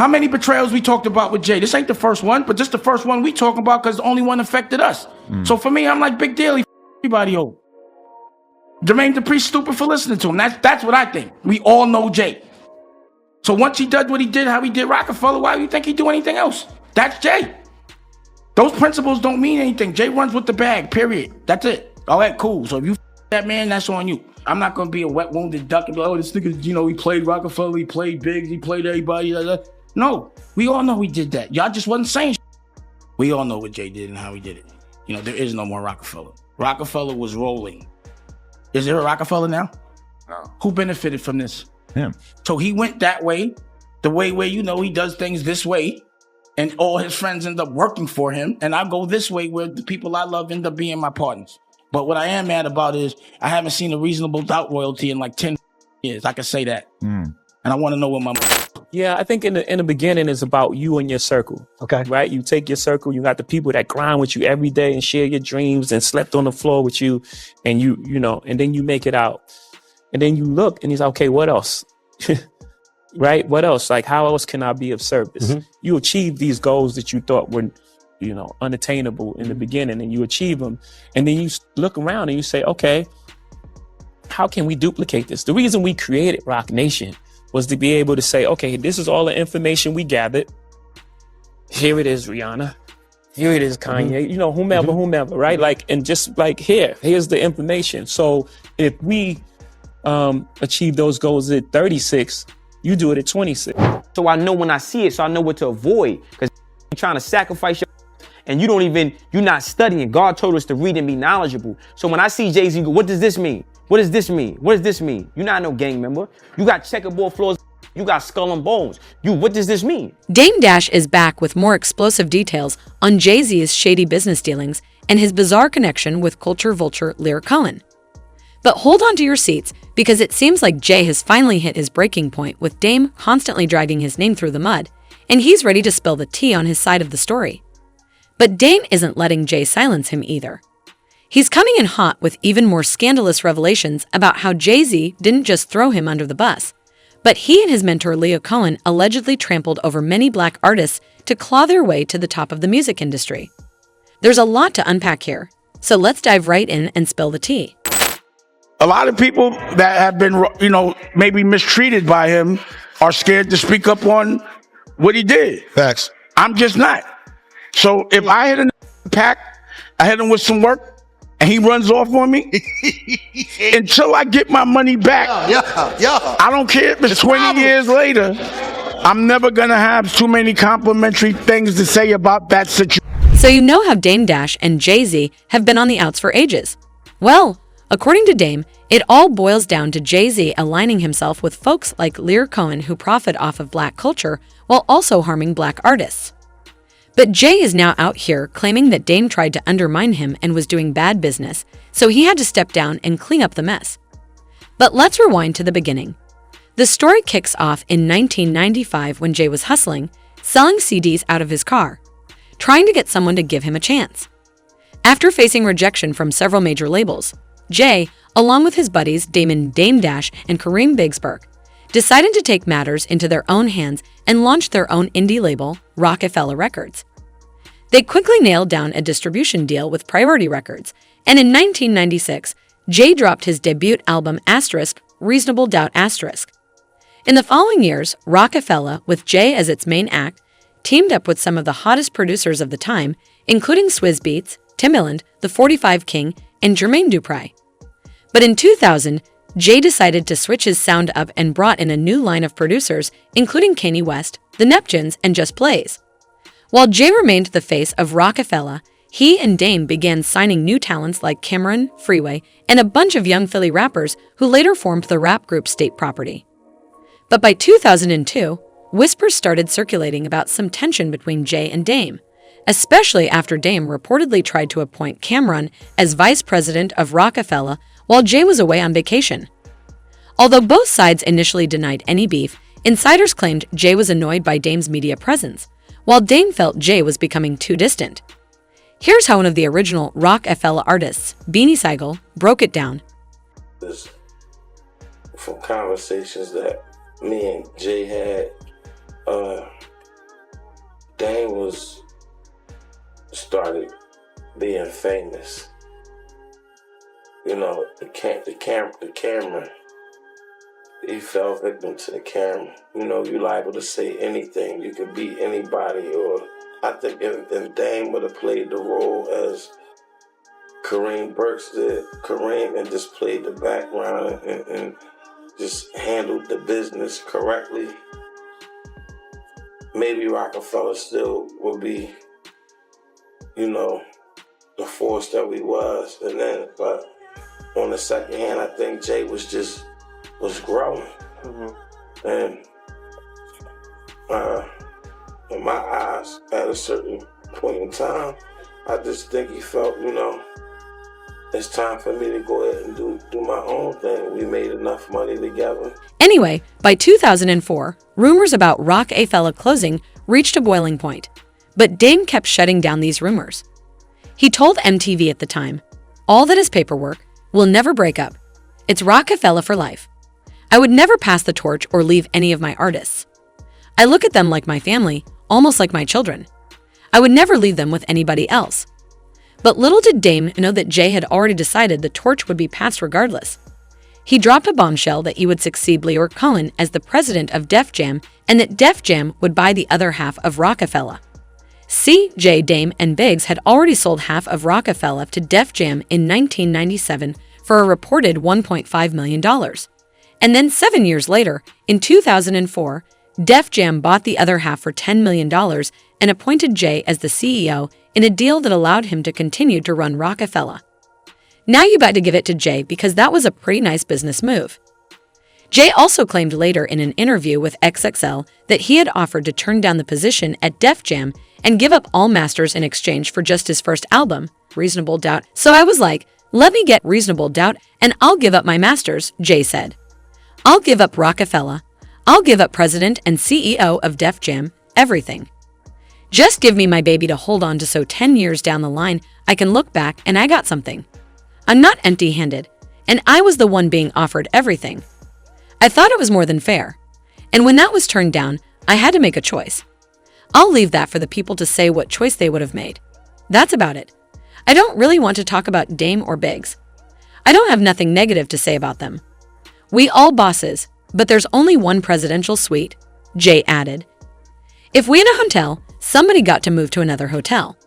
How many betrayals we talked about with Jay? This ain't the first one, but just the first one we talking about because the only one affected us. So for me, I'm like, big deal. Everybody old. Jermaine Dupri's stupid for listening to him. That's what I think. We all know Jay. So once he did what he did, how he did Rockefeller, why do you think he'd do anything else? That's Jay. Those principles don't mean anything. Jay runs with the bag, period. That's it. All right, cool. So if you that man, that's on you. I'm not going to be a wet, wounded duck and be like, oh, this nigga, he played Rockefeller, he played Biggs, he played everybody. No, we all know he did that. Y'all just wasn't saying shit. We all know what Jay did and how he did it. There is no more Rockefeller. Rockefeller was rolling. Is there a Rockefeller now? No. Who benefited from this? Him. So he went that way, the way where, he does things this way, and all his friends end up working for him. And I go this way where the people I love end up being my partners. But what I am mad about is I haven't seen a reasonable doubt royalty in like 10 years. I can say that. And I want to know what my... Yeah, I think in the beginning it's about you and your circle. Okay. Right? You take your circle, you got the people that grind with you every day and share your dreams and slept on the floor with you, and and then you make it out. And then you look and he's like, okay, what else? Right? What else? Like, how else can I be of service? You achieve these goals that you thought were, unattainable in the beginning, and you achieve them. And then you look around and you say, okay, how can we duplicate this? The reason we created Rock Nation was to be able to say, okay, this is all the information we gathered. Here it is, Rihanna. Here it is, Kanye. Whomever, right? Like, and just like here's the information. So if we achieve those goals at 36, you do it at 26. So I know when I see it, so I know what to avoid. Because you're trying to sacrifice your and you're not studying. God told us to read and be knowledgeable. So when I see Jay-Z go, what does this mean? What does this mean? What does this mean? You're not no gang member. You got checkerboard floors. You got skull and bones. What does this mean? Dame Dash is back with more explosive details on Jay-Z's shady business dealings and his bizarre connection with culture vulture Lyor Cohen. But hold on to your seats, because it seems like Jay has finally hit his breaking point, with Dame constantly dragging his name through the mud, and he's ready to spill the tea on his side of the story. But Dame isn't letting Jay silence him either. He's coming in hot with even more scandalous revelations about how Jay-Z didn't just throw him under the bus, but he and his mentor Lyor Cohen allegedly trampled over many black artists to claw their way to the top of the music industry. There's a lot to unpack here, so let's dive right in and spill the tea. A lot of people that have been, maybe mistreated by him are scared to speak up on what he did. Facts. I'm just not. So if I hit a pack, I hit him with some work, and he runs off on me, until I get my money back, I don't care if it's 20 years later, I'm never going to have too many complimentary things to say about that situation. So you know how Dame Dash and Jay-Z have been on the outs for ages. Well, according to Dame, it all boils down to Jay-Z aligning himself with folks like Lyor Cohen, who profit off of black culture while also harming black artists. But Jay is now out here claiming that Dame tried to undermine him and was doing bad business, so he had to step down and clean up the mess. But let's rewind to the beginning. The story kicks off in 1995 when Jay was hustling, selling CDs out of his car, trying to get someone to give him a chance. After facing rejection from several major labels, Jay, along with his buddies Dame Dash and Kareem Bigsburg, decided to take matters into their own hands and launch their own indie label, Rockefeller Records. They quickly nailed down a distribution deal with Priority Records, and in 1996, Jay dropped his debut album Reasonable Doubt *. In the following years, Rockefeller, with Jay as its main act, teamed up with some of the hottest producers of the time, including Swizz Beatz, Timbaland, The 45 King, and Jermaine Dupri. But in 2000, Jay decided to switch his sound up and brought in a new line of producers, including Kanye West, The Neptunes, and Just Blaze. While Jay remained the face of Rockefeller, he and Dame began signing new talents like Cameron, Freeway, and a bunch of young Philly rappers who later formed the rap group State Property. But by 2002, whispers started circulating about some tension between Jay and Dame, especially after Dame reportedly tried to appoint Cameron as vice president of Rockefeller while Jay was away on vacation. Although both sides initially denied any beef, insiders claimed Jay was annoyed by Dame's media presence, while Dame felt Jay was becoming too distant. Here's how one of the original Rockefeller artists, Beanie Sigel, broke it down. From conversations that me and Jay had, Dame started being famous. You know, the camera. He fell victim to the camera. You know, you're liable to say anything. You could beat anybody. Or I think if Dame would have played the role as Kareem Burks did, Kareem, and just played the background and just handled the business correctly, maybe Rockefeller still would be, you know, the force that we was. And then, but on the second hand, I think Jay was growing. Mm-hmm. And in my eyes, at a certain point in time, I just think he felt, you know, it's time for me to go ahead and do my own thing. We made enough money together. Anyway, by 2004, rumors about Rockefeller closing reached a boiling point. But Dame kept shutting down these rumors. He told MTV at the time, "All that is paperwork will never break up. It's Rockefeller for life. I would never pass the torch or leave any of my artists. I look at them like my family, almost like my children. I would never leave them with anybody else." But little did Dame know that Jay had already decided the torch would be passed regardless. He dropped a bombshell that he would succeed Lyor Cohen as the president of Def Jam and that Def Jam would buy the other half of Rockefeller. C, J, Dame, and Biggs had already sold half of Rockefeller to Def Jam in 1997 for a reported $1.5 million. And then 7 years later, in 2004, Def Jam bought the other half for $10 million and appointed Jay as the CEO in a deal that allowed him to continue to run Rockefeller. Now you got to give it to Jay because that was a pretty nice business move. Jay also claimed later in an interview with XXL that he had offered to turn down the position at Def Jam and give up all masters in exchange for just his first album, Reasonable Doubt. "So I was like, let me get Reasonable Doubt and I'll give up my masters," Jay said. "I'll give up Rockefeller. I'll give up president and CEO of Def Jam, everything. Just give me my baby to hold on to so 10 years down the line, I can look back and I got something. I'm not empty-handed, and I was the one being offered everything. I thought it was more than fair. And when that was turned down, I had to make a choice. I'll leave that for the people to say what choice they would have made. That's about it. I don't really want to talk about Dame or Biggs. I don't have nothing negative to say about them. We all bosses, but there's only one presidential suite," Jay added. "If we in a hotel, somebody got to move to another hotel."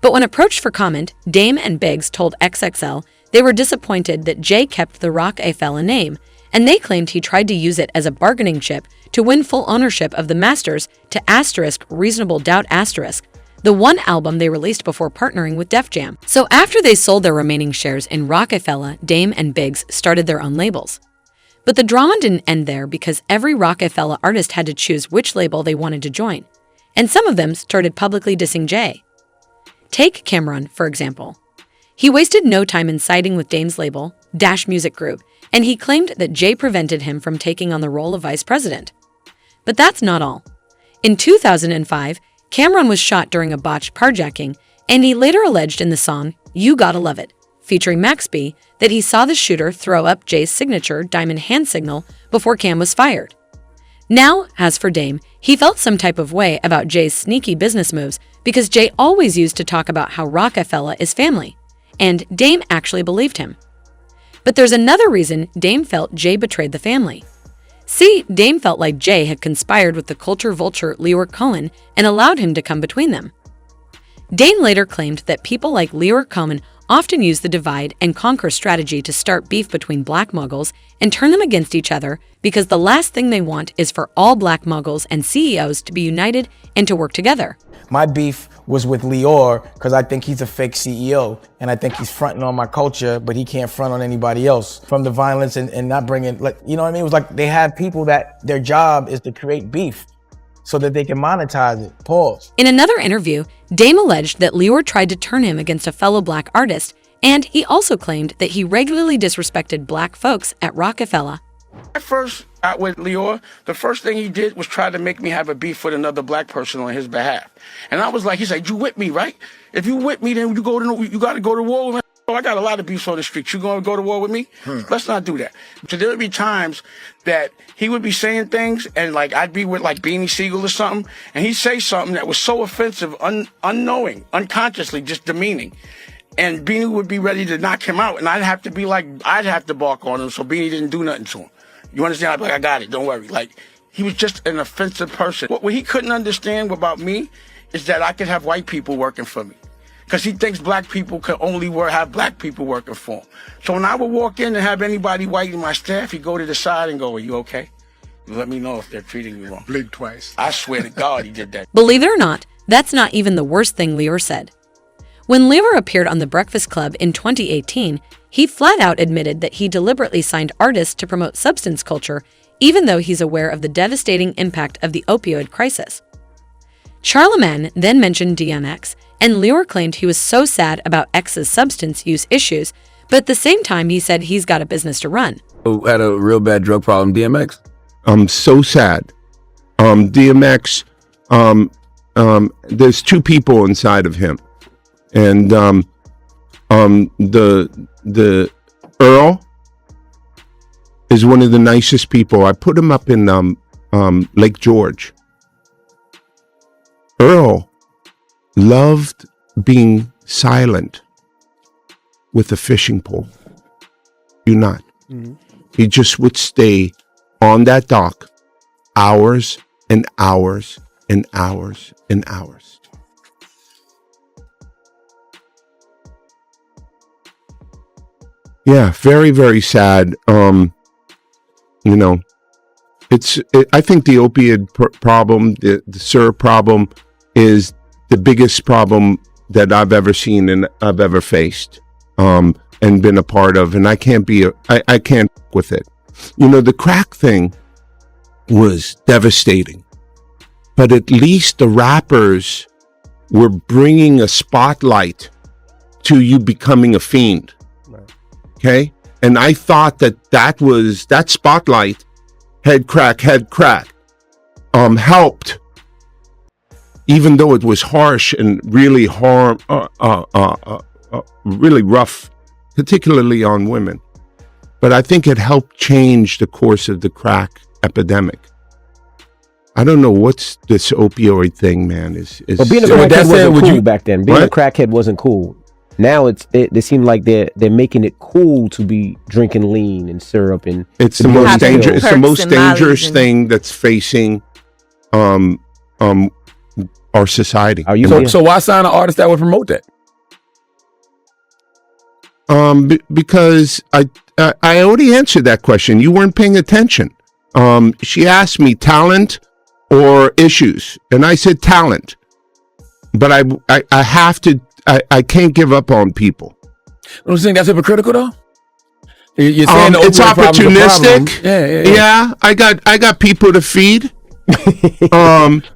But when approached for comment, Dame and Biggs told XXL they were disappointed that Jay kept the Rockefeller name, and they claimed he tried to use it as a bargaining chip to win full ownership of the masters to Reasonable Doubt the one album they released before partnering with Def Jam. So after they sold their remaining shares in Rockefeller, Dame and Biggs started their own labels. But the drama didn't end there because every Rockefeller artist had to choose which label they wanted to join, and some of them started publicly dissing Jay. Take Cameron, for example. He wasted no time in siding with Dame's label, Dash Music Group, and he claimed that Jay prevented him from taking on the role of vice president. But that's not all. In 2005, Cameron was shot during a botched carjacking, and he later alleged in the song You Gotta Love It, featuring Max B, that he saw the shooter throw up Jay's signature diamond hand signal before Cam was fired. Now, as for Dame, he felt some type of way about Jay's sneaky business moves because Jay always used to talk about how Rockefeller is family, and Dame actually believed him. But there's another reason Dame felt Jay betrayed the family. See, Dame felt like Jay had conspired with the culture vulture Lyor Cohen and allowed him to come between them. Dame later claimed that people like Lyor Cohen often use the divide and conquer strategy to start beef between black muggles and turn them against each other because the last thing they want is for all black muggles and CEOs to be united and to work together. My beef was with Lyor because I think he's a fake CEO and I think he's fronting on my culture, but he can't front on anybody else from the violence and not bringing, like, you know what I mean? It was like they have people that their job is to create beef so that they can monetize it. Pause. In another interview, Dame alleged that Lyor tried to turn him against a fellow black artist, and he also claimed that he regularly disrespected black folks at Rockefeller. I first got with Lyor, the first thing he did was try to make me have a beef with another black person on his behalf. And I was like, he's like, you with me, right? If you with me, then you got to go to war with me. Oh, I got a lot of beefs on the street. You gonna go to war with me? Let's not do that. So there would be times that he would be saying things, and like I'd be with like Beanie Siegel or something, and he'd say something that was so offensive, unknowing, unconsciously, just demeaning. And Beanie would be ready to knock him out, and I'd have to be like, I'd have to bark on him so Beanie didn't do nothing to him. You understand? I'd be like, I got it, don't worry. Like, he was just an offensive person. What he couldn't understand about me is that I could have white people working for me. Because he thinks black people could only have black people working for him. So when I would walk in and have anybody white in my staff, he'd go to the side and go, are you okay? You let me know if they're treating you wrong. Blink twice. I swear to God he did that. Believe it or not, that's not even the worst thing Lyor said. When Lyor appeared on The Breakfast Club in 2018, he flat out admitted that he deliberately signed artists to promote substance culture, even though he's aware of the devastating impact of the opioid crisis. Charlemagne then mentioned DMX, and Lyor claimed he was so sad about X's substance use issues, but at the same time he said he's got a business to run. Who had a real bad drug problem, DMX? I'm so sad. DMX, there's two people inside of him. And the Earl is one of the nicest people. I put him up in Lake George. Earl loved being silent with a fishing pole. You not. Mm-hmm. He just would stay on that dock hours and hours and hours and hours. Yeah, very, very sad. You know, I think the opiate problem, the syrup problem, is the biggest problem that I've ever seen and I've ever faced, and been a part of. And I can't with it. You know, the crack thing was devastating, but at least the rappers were bringing a spotlight to you becoming a fiend. Okay. And I thought that spotlight, head crack, helped, even though it was harsh and really really rough, particularly on women. But I think it helped change the course of the crack epidemic. I don't know what's this opioid thing, man. But being a crackhead wasn't cool back then. Being a crackhead wasn't cool. Now they seem like they're making it cool to be drinking lean and syrup, and it's the most dangerous. It's the most dangerous thing that's facing our society. Are you so why sign an artist that would promote that? Because I already answered that question. You weren't paying attention. She asked me talent or issues, and I said talent. But I have to. I can't give up on people. Don't you think that's hypocritical though? You're saying it's opportunistic. Yeah. I got people to feed.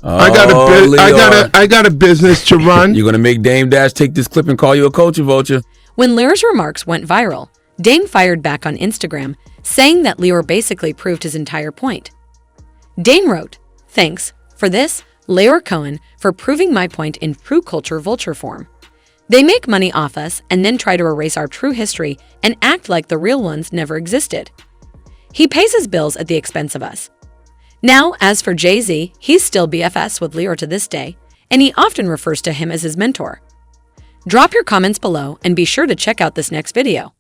I got a business to run. You're gonna make Dame Dash take this clip and call you a culture vulture. When Lyor's remarks went viral, Dame fired back on Instagram, saying that Lyor basically proved his entire point. Dame wrote, "Thanks for this, Lyor Cohen, for proving my point in true culture vulture form. They make money off us and then try to erase our true history and act like the real ones never existed. He pays his bills at the expense of us. Now, as for Jay-Z, he's still BFS with Lyor to this day, and he often refers to him as his mentor." Drop your comments below and be sure to check out this next video.